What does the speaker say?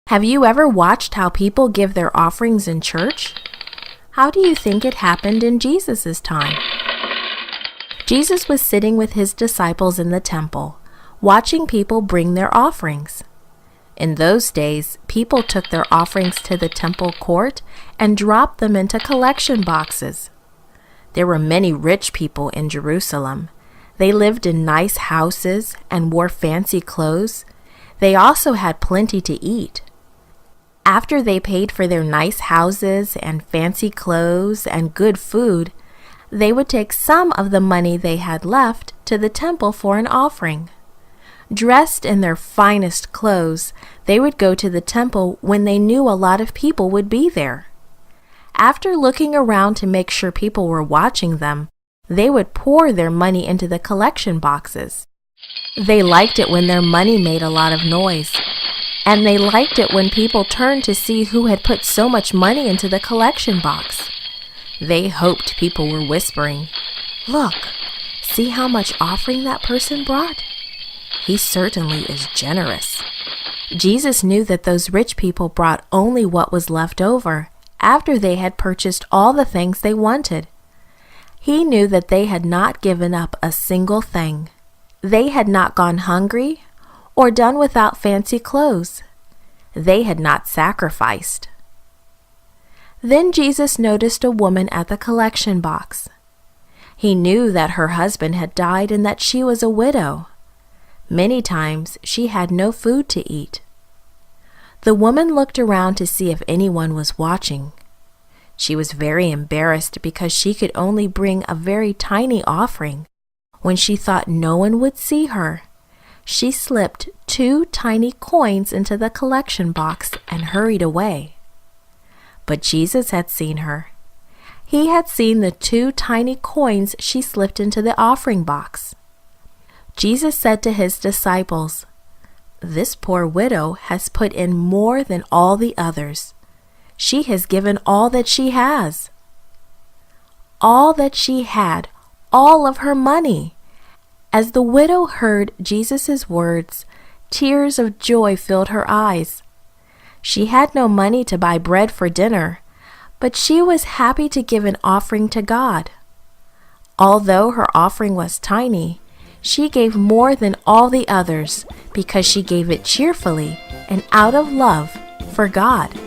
Have you ever watched how people give their offerings in church? How do you think it happened in Jesus' time? Jesus was sitting with his disciples in the temple, watching people bring their offerings. In those days, people took their offerings to the temple court and dropped them into collection boxes. There were many rich people in Jerusalem. They lived in nice houses and wore fancy clothes. They also had plenty to eat. After they paid for their nice houses and fancy clothes and good food, they would take some of the money they had left to the temple for an offering. Dressed in their finest clothes, they would go to the temple when they knew a lot of people would be there. After looking around to make sure people were watching them, they would pour their money into the collection boxes. They liked it when their money made a lot of noise. And they liked it when people turned to see who had put so much money into the collection box. They hoped people were whispering, "Look, see how much offering that person brought? He certainly is generous." Jesus knew that those rich people brought only what was left over after they had purchased all the things they wanted. He knew that they had not given up a single thing. They had not gone hungry or done without fancy clothes. They had not sacrificed. Then Jesus noticed a woman at the collection box. He knew that her husband had died and that she was a widow. Many times she had no food to eat. The woman looked around to see if anyone was watching. She was very embarrassed because she could only bring a very tiny offering. When she thought no one would see her, she slipped 2 tiny coins into the collection box and hurried away. But Jesus had seen her. He had seen the 2 tiny coins she slipped into the offering box. Jesus said to his disciples, "This poor widow has put in more than all the others. She has given all that she has." All that she had, all of her money. As the widow heard Jesus' words, tears of joy filled her eyes. She had no money to buy bread for dinner, but she was happy to give an offering to God. Although her offering was tiny, she gave more than all the others because she gave it cheerfully and out of love for God.